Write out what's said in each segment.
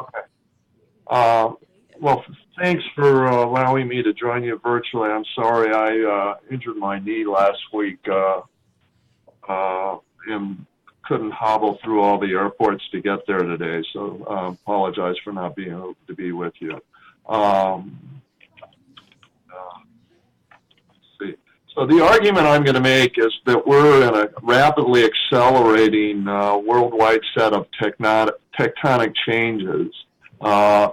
Okay. Uh, well, thanks for allowing me to join you virtually. I'm sorry I injured my knee last week and couldn't hobble through all the airports to get there today. So apologize for not being able to be with you. Um, see. So the argument I'm going to make is that we're in a rapidly accelerating worldwide set of tectonic changes. Uh,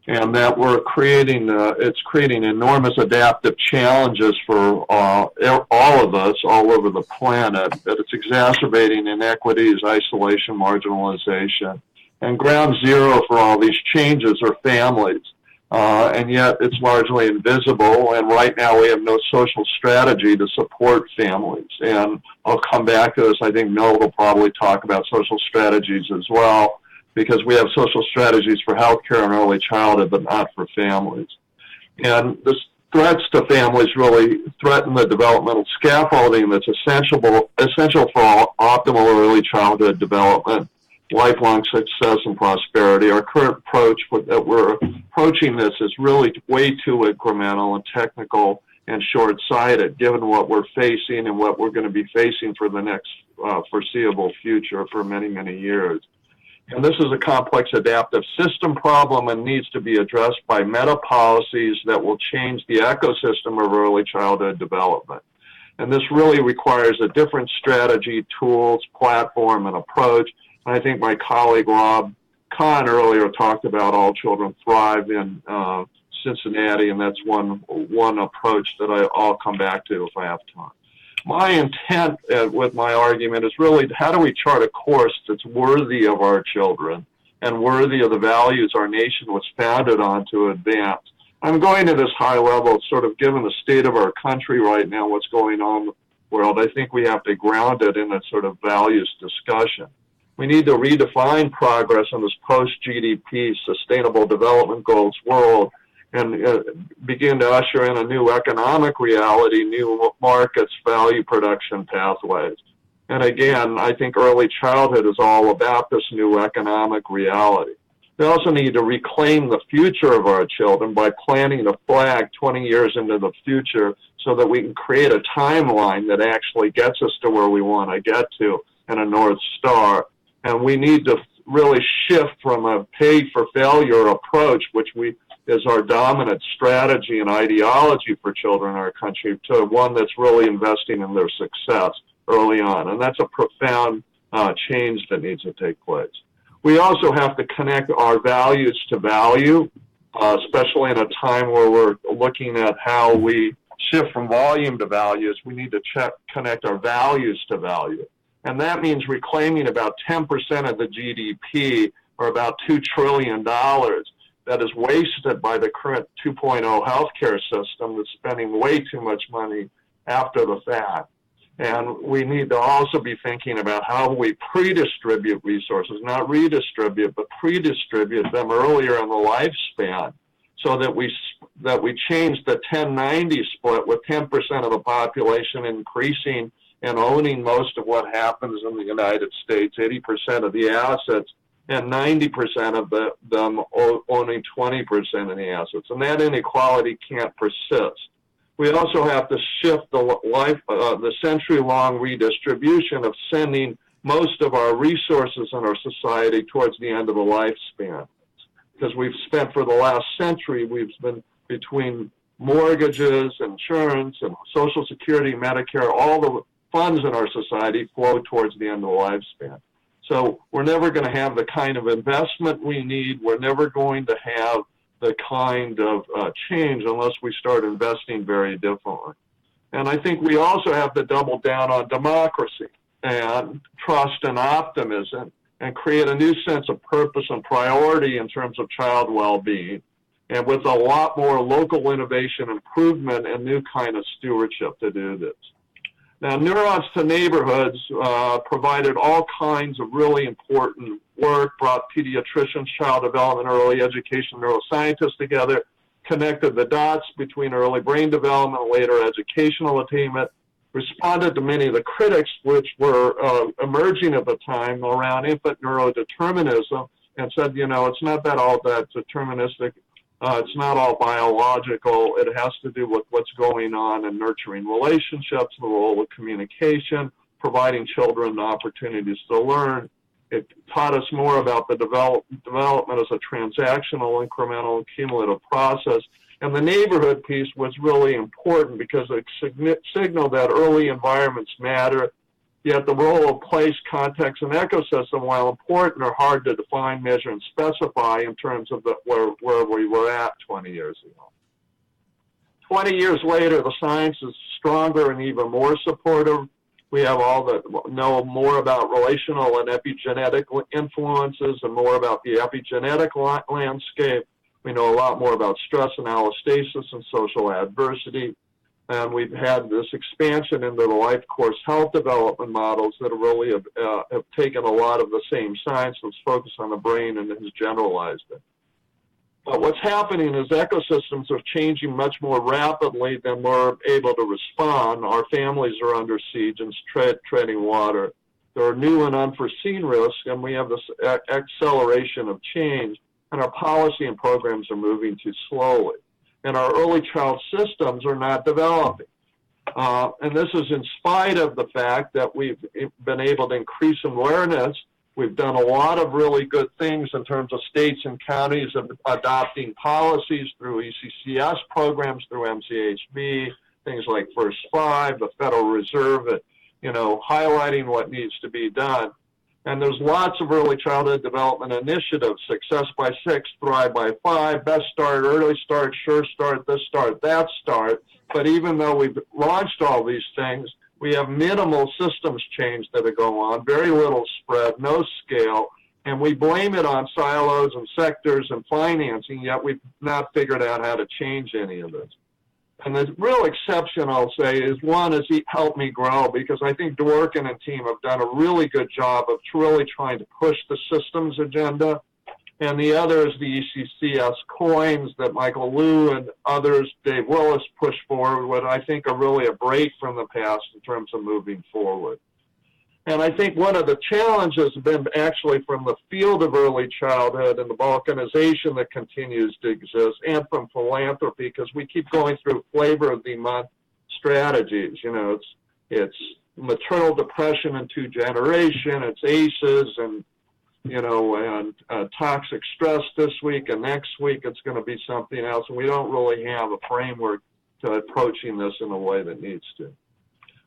and that we're creating, it's creating enormous adaptive challenges for all of us all over the planet, that it's exacerbating inequities, isolation, marginalization. And ground zero for all these changes are families. And yet it's largely invisible, and right now we have no social strategy to support families. And I'll come back to this. I think Neal will probably talk about social strategies as well, because we have social strategies for healthcare and early childhood, but not for families. And the threats to families really threaten the developmental scaffolding that's essential for optimal early childhood development, lifelong success and prosperity. Our current approach that we're approaching this is really way too incremental and technical and short-sighted, given what we're facing and what we're going to be facing for the next foreseeable future for many, many years. And this is a complex adaptive system problem and needs to be addressed by meta policies that will change the ecosystem of early childhood development. And this really requires a different strategy, tools, platform, and approach. And I think my colleague Rob Kahn earlier talked about All Children Thrive in Cincinnati, and that's one approach that I'll come back to if I have time. My intent with my argument is really, how do we chart a course that's worthy of our children and worthy of the values our nation was founded on to advance? I'm going to this high level, sort of given the state of our country right now, what's going on in the world. I think we have to ground it in a sort of values discussion. We need to redefine progress in this post-GDP sustainable development goals world and begin to usher in a new economic reality, new markets, value production pathways. And again, I think early childhood is all about this new economic reality. We also need to reclaim the future of our children by planting a flag 20 years into the future so that we can create a timeline that actually gets us to where we want to get to and a North Star. And we need to really shift from a pay-for-failure approach, which is our dominant strategy and ideology for children in our country, to one that's really investing in their success early on. And that's a profound change that needs to take place. We also have to connect our values to value, especially in a time where we're looking at how we shift from volume to values. We need to connect our values to value. And that means reclaiming about 10% of the GDP, or about $2 trillion, that is wasted by the current 2.0 healthcare system that's spending way too much money after the fact. And we need to also be thinking about how we pre-distribute resources, not redistribute, but pre-distribute them earlier in the lifespan, so that we change the 10-90 split, with 10% of the population increasing and owning most of what happens in the United States, 80% of the assets, and 90% of them owning 20% of the assets. And that inequality can't persist. We also have to shift the century-long redistribution of sending most of our resources in our society towards the end of the lifespan. Because we've spent, for the last century, we've been between mortgages, insurance, and Social Security, Medicare, all the funds in our society flow towards the end of the lifespan. So we're never going to have the kind of investment we need. We're never going to have the kind of change unless we start investing very differently. And I think we also have to double down on democracy and trust and optimism and create a new sense of purpose and priority in terms of child well-being, and with a lot more local innovation, improvement, and new kind of stewardship to do this. Now, Neurons to Neighborhoods provided all kinds of really important work, brought pediatricians, child development, early education, neuroscientists together, connected the dots between early brain development and later educational attainment, responded to many of the critics which were emerging at the time around infant neurodeterminism, and said, you know, it's not that all that deterministic. It's not all biological. It has to do with what's going on in nurturing relationships, the role of communication, providing children opportunities to learn. It taught us more about the development as a transactional, incremental, and cumulative process. And the neighborhood piece was really important because it signaled that early environments matter, yet the role of place, context, and ecosystem, while important, are hard to define, measure, and specify in terms of where we were at 20 years ago. 20 years later, the science is stronger and even more supportive. We have know more about relational and epigenetic influences and more about the epigenetic landscape. We know a lot more about stress and allostasis and social adversity. And we've had this expansion into the life course health development models that really have taken a lot of the same science that's focused on the brain and has generalized it. But what's happening is ecosystems are changing much more rapidly than we're able to respond. Our families are under siege and treading water. There are new and unforeseen risks, and we have this acceleration of change, and our policy and programs are moving too slowly. And our early child systems are not developing. And this is in spite of the fact that we've been able to increase awareness. We've done a lot of really good things in terms of states and counties of adopting policies through ECCS programs, through MCHB, things like First Five, the Federal Reserve, you know, highlighting what needs to be done. And there's lots of early childhood development initiatives: Success by 6, Thrive by 5, Best Start, Early Start, Sure Start, This Start, That Start. But even though we've launched all these things, we have minimal systems change that are going on, very little spread, no scale, and we blame it on silos and sectors and financing, yet we've not figured out how to change any of this. And the real exception, I'll say, is one is Help Me Grow, because I think Dworkin and team have done a really good job of really trying to push the systems agenda. And the other is the ECCS coins that Michael Liu and others, Dave Willis, pushed forward, what I think are really a break from the past in terms of moving forward. And I think one of the challenges have been actually from the field of early childhood and the balkanization that continues to exist, and from philanthropy, because we keep going through flavor of the month strategies. You know, it's maternal depression in 2 generations, it's ACEs, and you know, and toxic stress this week, and next week it's going to be something else. And we don't really have a framework to approaching this in a way that needs to.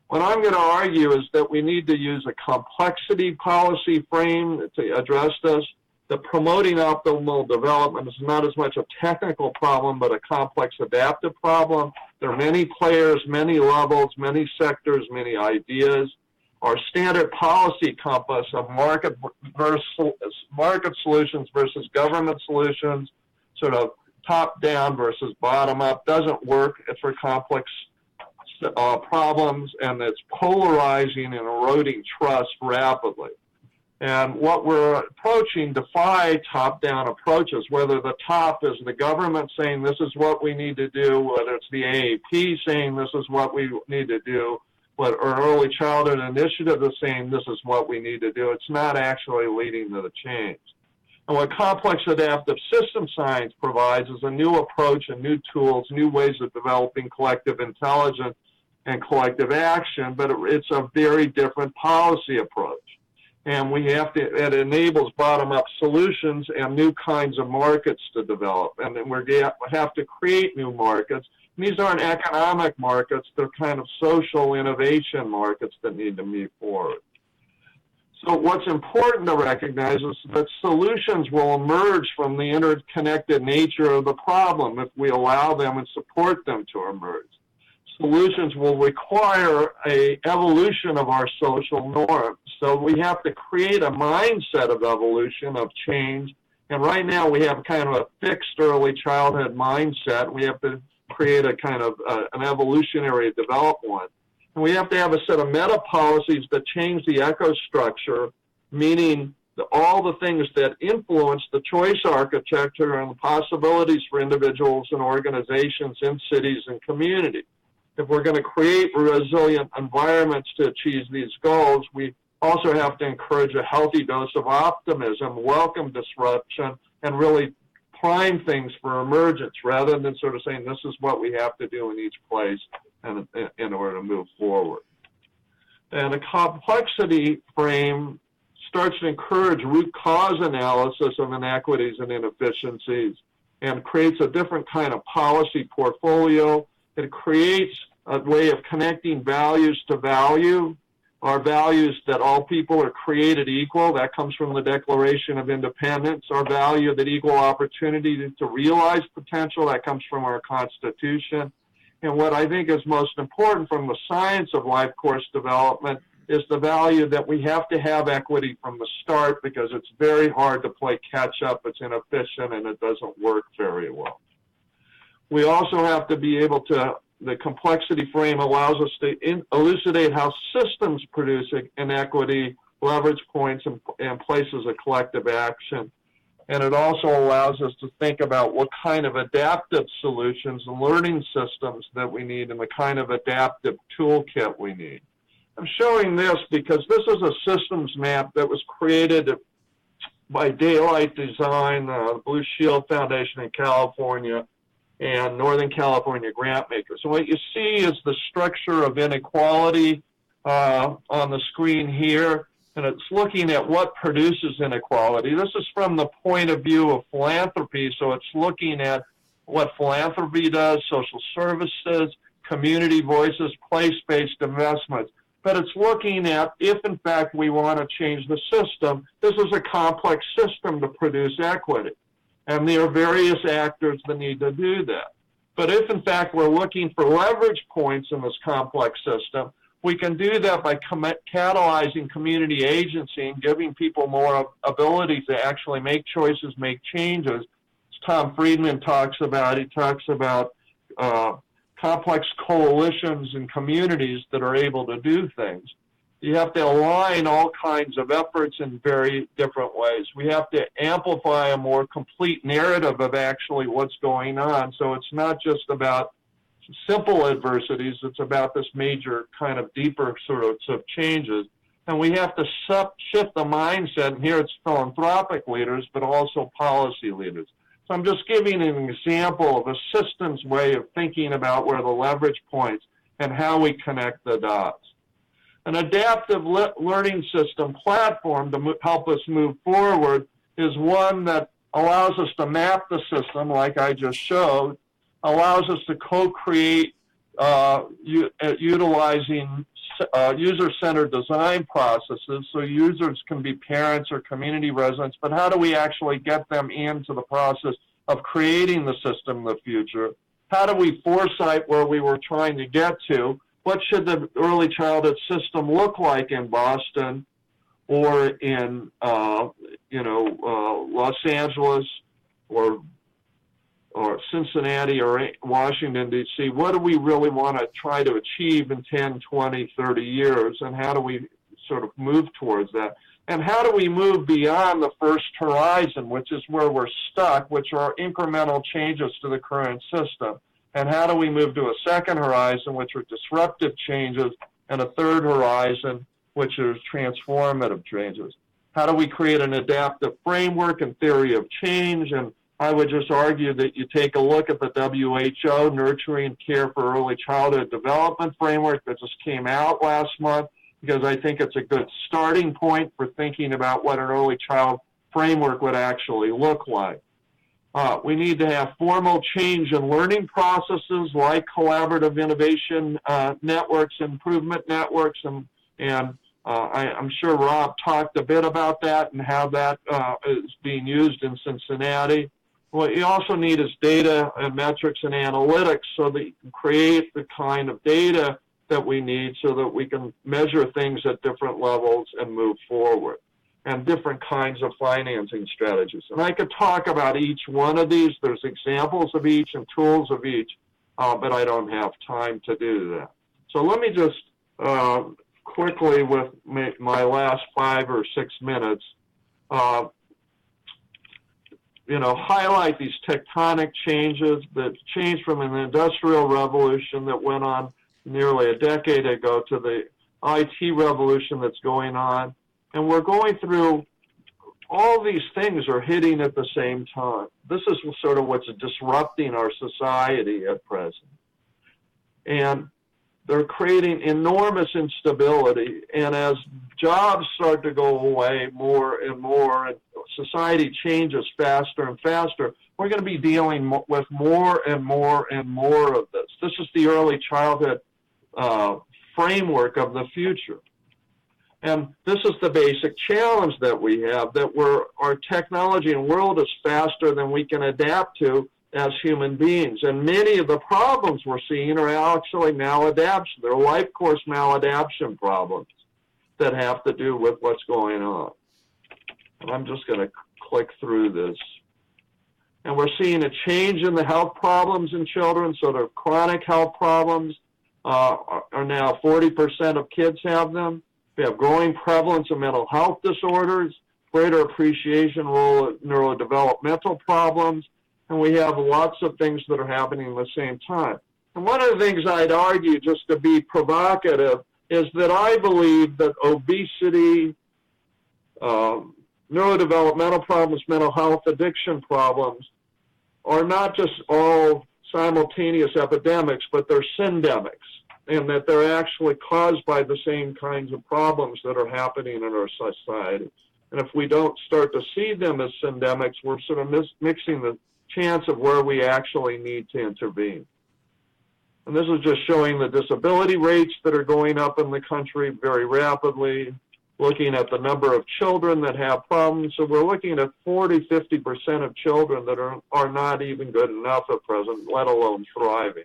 What I'm going to argue is that we need to use a complexity policy frame to address this. That promoting optimal development is not as much a technical problem, but a complex adaptive problem. There are many players, many levels, many sectors, many ideas. Our standard policy compass of market solutions versus government solutions, sort of top-down versus bottom-up, doesn't work for complex problems, and it's polarizing and eroding trust rapidly. And what we're approaching defy top-down approaches, whether the top is the government saying this is what we need to do, whether it's the AAP saying this is what we need to do, or an early childhood initiative is saying this is what we need to do. It's not actually leading to the change. And what complex adaptive system science provides is a new approach and new tools, new ways of developing collective intelligence and collective action, but it's a very different policy approach. And it enables bottom-up solutions and new kinds of markets to develop. And then we have to create new markets. And these aren't economic markets, they're kind of social innovation markets that need to move forward. So what's important to recognize is that solutions will emerge from the interconnected nature of the problem if we allow them and support them to emerge. Solutions will require an evolution of our social norms. So we have to create a mindset of evolution, of change. And right now we have kind of a fixed early childhood mindset. We have to create a kind of an evolutionary developed one. And we have to have a set of meta policies that change the eco-structure, meaning all the things that influence the choice architecture and the possibilities for individuals and organizations in cities and communities. If we're going to create resilient environments to achieve these goals, we also have to encourage a healthy dose of optimism, welcome disruption, and really prime things for emergence rather than sort of saying this is what we have to do in each place and, in order to move forward. And a complexity frame starts to encourage root cause analysis of inequities and inefficiencies and creates a different kind of policy portfolio. It creates a way of connecting values to value. Our values that all people are created equal, that comes from the Declaration of Independence. Our value that equal opportunity to realize potential, that comes from our Constitution. And what I think is most important from the science of life course development is the value that we have to have equity from the start because it's very hard to play catch up, it's inefficient, and it doesn't work very well. We also have to be able to, the complexity frame allows us to elucidate how systems produce inequity, leverage points, and places of collective action. And it also allows us to think about what kind of adaptive solutions and learning systems that we need and the kind of adaptive toolkit we need. I'm showing this because this is a systems map that was created by Daylight Design, the Blue Shield Foundation in California, and Northern California grant makers. So what you see is the structure of inequality on the screen here, and it's looking at what produces inequality. This is from the point of view of philanthropy, so it's looking at what philanthropy does, social services, community voices, place-based investments. But it's looking at if, in fact, we want to change the system, this is a complex system to produce equity. And there are various actors that need to do that. But if, in fact, we're looking for leverage points in this complex system, we can do that by catalyzing community agency and giving people more ability to actually make choices, make changes. As Tom Friedman talks about, he talks about complex coalitions and communities that are able to do things. You have to align all kinds of efforts in very different ways. We have to amplify a more complete narrative of actually what's going on. So it's not just about simple adversities, it's about this major kind of deeper sort of changes. And we have to shift the mindset, and here it's philanthropic leaders, but also policy leaders. So I'm just giving an example of a systems way of thinking about where the leverage points and how we connect the dots. An adaptive learning system platform to help us move forward is one that allows us to map the system like I just showed, allows us to co-create utilizing user-centered design processes so users can be parents or community residents, but how do we actually get them into the process of creating the system in the future? How do we foresight where we were trying to get to? What should the early childhood system look like in Boston or in, Los Angeles or Cincinnati or Washington, D.C.? What do we really want to try to achieve in 10, 20, 30 years, and how do we sort of move towards that? And how do we move beyond the first horizon, which is where we're stuck, which are incremental changes to the current system? And how do we move to a second horizon, which are disruptive changes, and a third horizon, which is transformative changes? How do we create an adaptive framework and theory of change? And I would just argue that you take a look at the WHO Nurturing Care for Early Childhood Development Framework that just came out last month, because I think it's a good starting point for thinking about what an early child framework would actually look like. We need to have formal change in learning processes like collaborative innovation networks, improvement networks, and I'm sure Rob talked a bit about that and how that is being used in Cincinnati. What you also need is data and metrics and analytics so that you can create the kind of data that we need so that we can measure things at different levels and move forward, and different kinds of financing strategies. And I could talk about each one of these. There's examples of each and tools of each, but I don't have time to do that. So let me just quickly, with my last 5 or 6 minutes, highlight these tectonic changes that changed from an industrial revolution that went on nearly a decade ago to the IT revolution that's going on. And we're going through, all these things are hitting at the same time. This is sort of what's disrupting our society at present. And they're creating enormous instability. And as jobs start to go away more and more, and society changes faster and faster, we're going to be dealing with more and more and more of this. This is the early childhood framework of the future. And this is the basic challenge that we have, that our technology and world is faster than we can adapt to as human beings. And many of the problems we're seeing are actually maladaptation. They're life course maladaptation problems that have to do with what's going on. And I'm just going to click through this. And we're seeing a change in the health problems in children. So the chronic health problems are now 40% of kids have them. We have growing prevalence of mental health disorders, greater appreciation role of neurodevelopmental problems, and we have lots of things that are happening at the same time. And one of the things I'd argue, just to be provocative, is that I believe that obesity, neurodevelopmental problems, mental health, addiction problems are not just all simultaneous epidemics, but they're syndemics, and that they're actually caused by the same kinds of problems that are happening in our society. And if we don't start to see them as syndemics, we're sort of mixing the chance of where we actually need to intervene. And this is just showing the disability rates that are going up in the country very rapidly, looking at the number of children that have problems. So we're looking at 40–50% of children that are not even good enough at present, let alone thriving.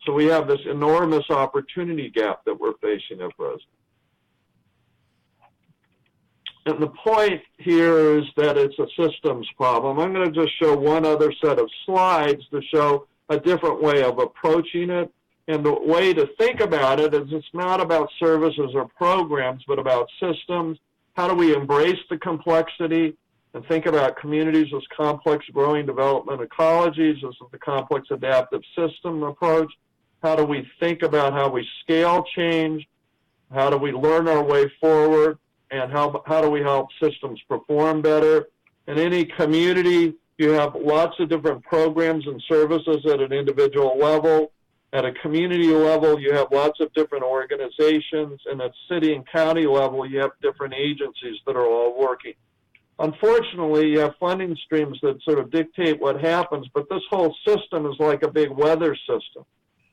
So we have this enormous opportunity gap that we're facing at present. And the point here is that it's a systems problem. I'm going to just show one other set of slides to show a different way of approaching it. And the way to think about it is it's not about services or programs, but about systems. How do we embrace the complexity and think about communities as complex growing development ecologies? This is the complex adaptive system approach. How do we think about how we scale change? How do we learn our way forward? And how do we help systems perform better? In any community, you have lots of different programs and services at an individual level. At a community level, you have lots of different organizations. And at city and county level, you have different agencies that are all working. Unfortunately, you have funding streams that sort of dictate what happens, but this whole system is like a big weather system.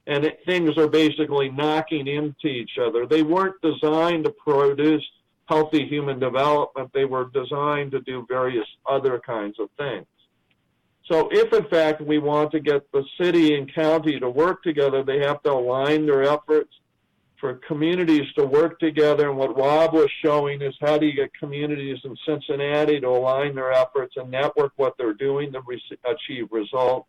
And things are basically knocking into each other. They weren't designed to produce healthy human development. They were designed to do various other kinds of things. So if, in fact, we want to get the city and county to work together, they have to align their efforts for communities to work together. And what Rob was showing is how do you get communities in Cincinnati to align their efforts and network what they're doing to achieve results.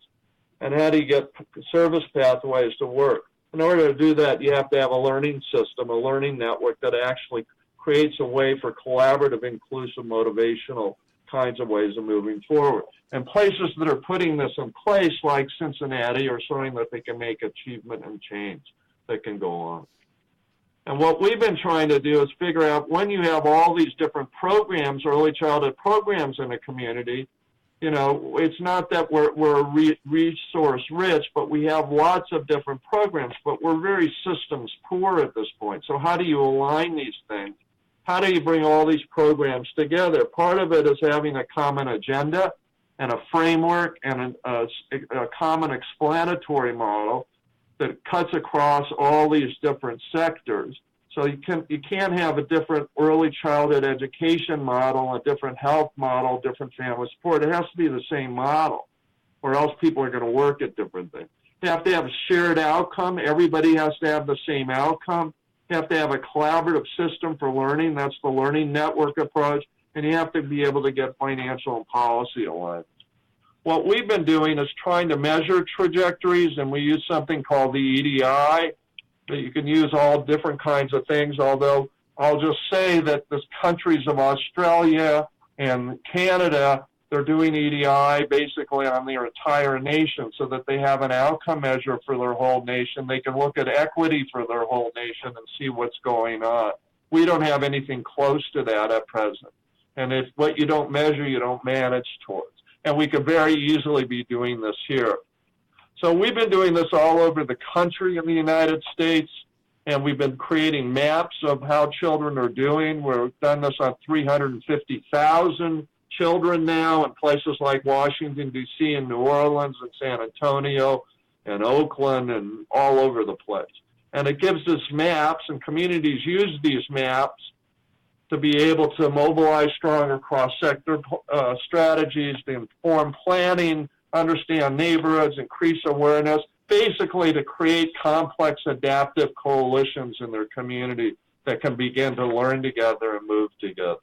And how do you get service pathways to work? In order to do that, you have to have a learning system, a learning network that actually creates a way for collaborative, inclusive, motivational kinds of ways of moving forward. And places that are putting this in place, like Cincinnati, are showing that they can make achievement and change that can go on. And what we've been trying to do is figure out when you have all these different programs, early childhood programs in a community, you know, it's not that we're resource rich, but we have lots of different programs, but we're very systems poor at this point. So how do you align these things? How do you bring all these programs together? Part of it is having a common agenda and a framework and a common explanatory model that cuts across all these different sectors. So you can't have a different early childhood education model, a different health model, different family support. It has to be the same model, or else people are going to work at different things. You have to have a shared outcome. Everybody has to have the same outcome. You have to have a collaborative system for learning. That's the learning network approach. And you have to be able to get financial and policy aligned. What we've been doing is trying to measure trajectories, and we use something called the EDI. You can use all different kinds of things, although I'll just say that the countries of Australia and Canada They're doing EDI basically on their entire nation so that they have an outcome measure for their whole nation. They can look at equity for their whole nation and see what's going on. We don't have anything close to that at present. And if what you don't measure, you don't manage towards. And we could very easily be doing this here. So we've been doing this all over the country in the United States, and we've been creating maps of how children are doing. We've done this on 350,000 children now in places like Washington, D.C., and New Orleans, and San Antonio, and Oakland, and all over the place. And it gives us maps, and communities use these maps to be able to mobilize stronger cross-sector strategies, to inform planning, understand neighborhoods, increase awareness, basically to create complex adaptive coalitions in their community that can begin to learn together and move together.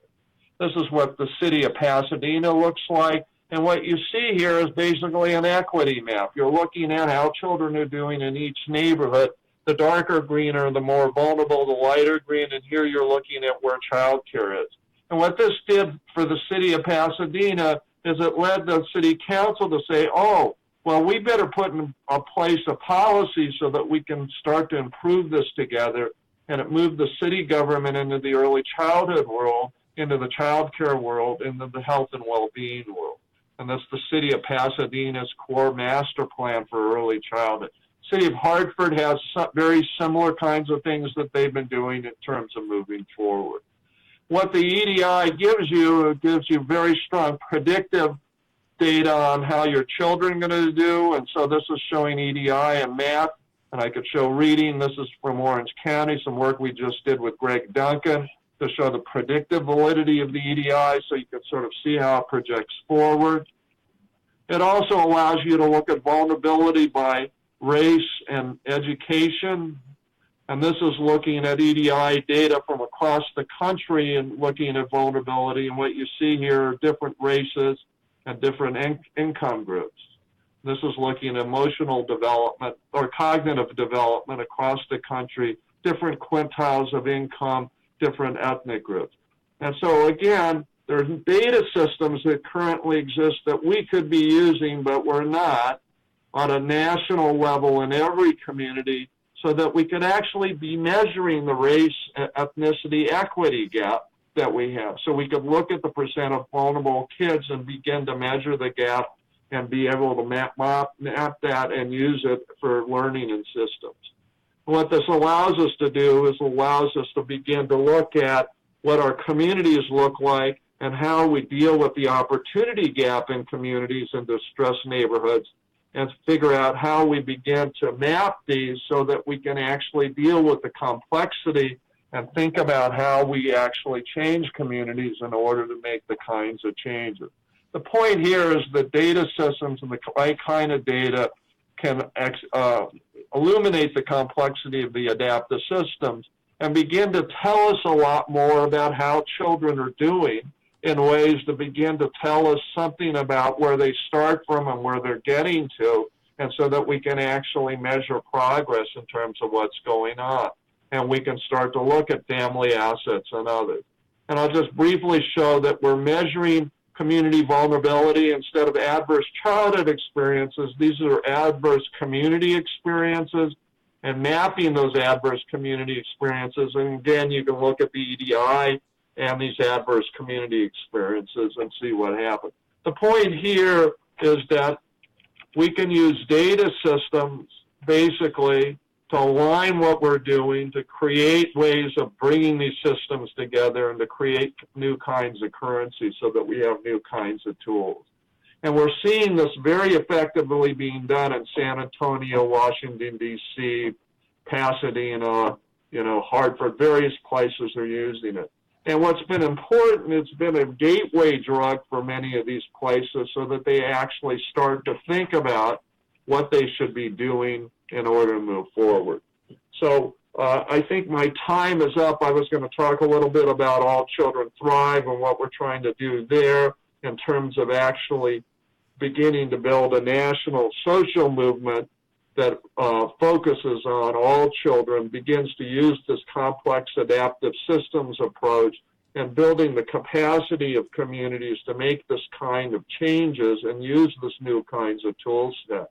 This is what the city of Pasadena looks like. And what you see here is basically an equity map. You're looking at how children are doing in each neighborhood. The darker green are the more vulnerable, the lighter green, and here you're looking at where child care is. And what this did for the city of Pasadena is it led the city council to say, oh, well, we better put in place a policy so that we can start to improve this together. And it moved the city government into the early childhood world, into the child care world, into the health and well-being world. And that's the city of Pasadena's core master plan for early childhood. City of Hartford has very similar kinds of things that they've been doing in terms of moving forward. What the EDI gives you, it gives you very strong predictive data on how your children are going to do. And so this is showing EDI and math, and I could show reading. This is from Orange County, some work we just did with Greg Duncan to show the predictive validity of the EDI so you can sort of see how it projects forward. It also allows you to look at vulnerability by race and education. And this is looking at EDI data from across the country and looking at vulnerability. And what you see here are different races and different income groups. This is looking at emotional development or cognitive development across the country, different quintiles of income, different ethnic groups. And so again, there's data systems that currently exist that we could be using, but we're not, on a national level in every community, so that we could actually be measuring the race and ethnicity equity gap that we have. So we could look at the percent of vulnerable kids and begin to measure the gap and be able to map that and use it for learning in systems. What this allows us to do is allows us to begin to look at what our communities look like and how we deal with the opportunity gap in communities in distressed neighborhoods, and figure out how we begin to map these so that we can actually deal with the complexity and think about how we actually change communities in order to make the kinds of changes. The point here is that data systems and the right kind of data can illuminate the complexity of the adaptive systems and begin to tell us a lot more about how children are doing in ways to begin to tell us something about where they start from and where they're getting to, and so that we can actually measure progress in terms of what's going on. And we can start to look at family assets and others. And I'll just briefly show that we're measuring community vulnerability instead of adverse childhood experiences. These are adverse community experiences, and mapping those adverse community experiences. And again, you can look at the EDI and these adverse community experiences and see what happens. The point here is that we can use data systems basically to align what we're doing, to create ways of bringing these systems together and to create new kinds of currency so that we have new kinds of tools. And we're seeing this very effectively being done in San Antonio, Washington, D.C., Pasadena, Hartford, various places are using it. And what's been important, it's been a gateway drug for many of these places so that they actually start to think about what they should be doing in order to move forward. So I think my time is up. I was going to talk a little bit about All Children Thrive and what we're trying to do there in terms of actually beginning to build a national social movement that focuses on all children, begins to use this complex adaptive systems approach and building the capacity of communities to make this kind of changes and use this new kinds of tool set.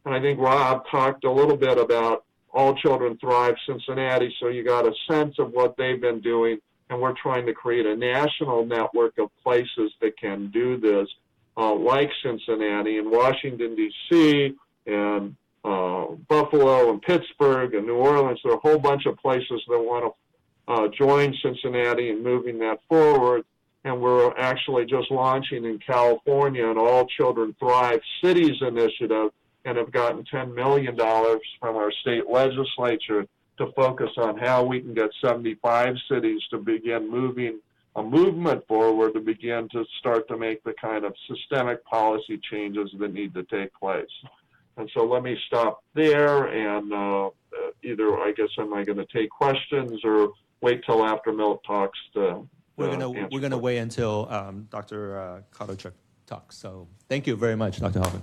And I think Rob talked a little bit about All Children Thrive Cincinnati, so you got a sense of what they've been doing, and we're trying to create a national network of places that can do this, like Cincinnati and Washington, D.C., and Buffalo and Pittsburgh and New Orleans. There are a whole bunch of places that want to join Cincinnati and moving that forward. And we're actually just launching in California an All Children Thrive Cities initiative, and have gotten $10 million from our state legislature to focus on how we can get 75 cities to begin moving a movement forward to begin to start to make the kind of systemic policy changes that need to take place. And so let me stop there, and either, I guess, am I going to take questions or wait till after Milt talks to We're going to wait until Dr. Kotochuk talks. So thank you very much, Dr. Halfon.